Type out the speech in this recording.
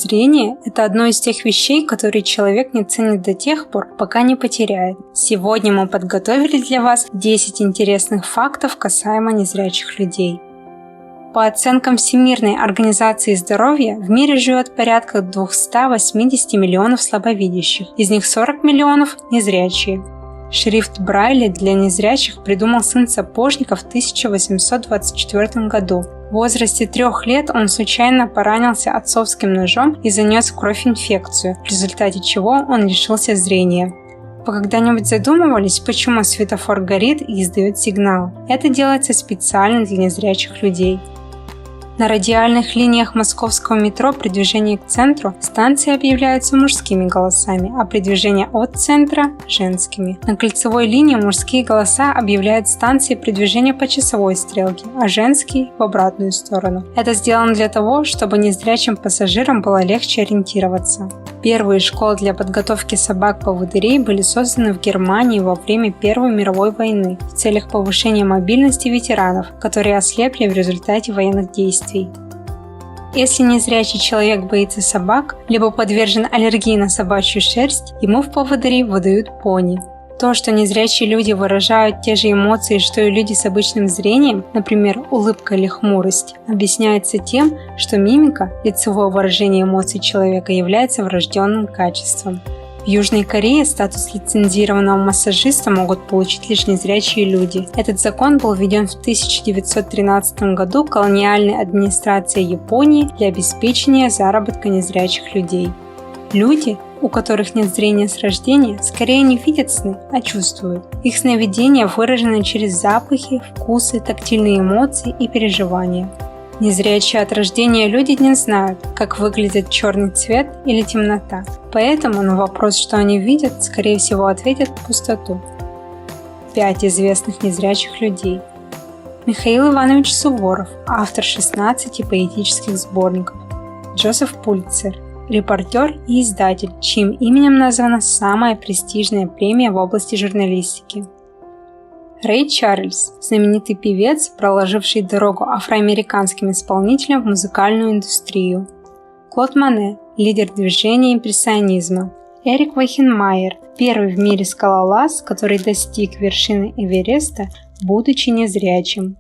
Зрение – это одно из тех вещей, которые человек не ценит до тех пор, пока не потеряет. Сегодня мы подготовили для вас 10 интересных фактов касаемо незрячих людей. По оценкам Всемирной организации здоровья, в мире живет порядка 280 миллионов слабовидящих, из них 40 миллионов – незрячие. Шрифт Брайля для незрячих придумал сын сапожника в 1824 году. В возрасте 3 лет он случайно поранился отцовским ножом и занес в кровь инфекцию, в результате чего он лишился зрения. Вы когда-нибудь задумывались, почему светофор горит и издает сигнал? Это делается специально для незрячих людей. На радиальных линиях московского метро при движении к центру станции объявляются мужскими голосами, а при движении от центра – женскими. На кольцевой линии мужские голоса объявляют станции при движении по часовой стрелке, а женские – в обратную сторону. Это сделано для того, чтобы незрячим пассажирам было легче ориентироваться. Первые школы для подготовки собак-поводырей были созданы в Германии во время Первой мировой войны в целях повышения мобильности ветеранов, которые ослепли в результате военных действий. Если незрячий человек боится собак, либо подвержен аллергии на собачью шерсть, ему в поводыри выдают пони. То, что незрячие люди выражают те же эмоции, что и люди с обычным зрением, например, улыбка или хмурость, объясняется тем, что мимика, лицевое выражение эмоций человека, является врожденным качеством. В Южной Корее статус лицензированного массажиста могут получить лишь незрячие люди. Этот закон был введен в 1913 году колониальной администрацией Японии для обеспечения заработка незрячих людей. Люди, у которых нет зрения с рождения, скорее не видят сны, а чувствуют. Их сновидения выражены через запахи, вкусы, тактильные эмоции и переживания. Незрячие от рождения люди не знают, как выглядит черный цвет или темнота, поэтому на вопрос, что они видят, скорее всего ответят пустоту. 5 известных незрячих людей. Михаил Иванович Суворов, автор 16 поэтических сборников. Джозеф Пулитцер, репортер и издатель, чьим именем названа самая престижная премия в области журналистики. Рэй Чарльз, знаменитый певец, проложивший дорогу афроамериканским исполнителям в музыкальную индустрию. Клод Моне, лидер движения импрессионизма. Эрик Вахенмайер, первый в мире скалолаз, который достиг вершины Эвереста, будучи незрячим.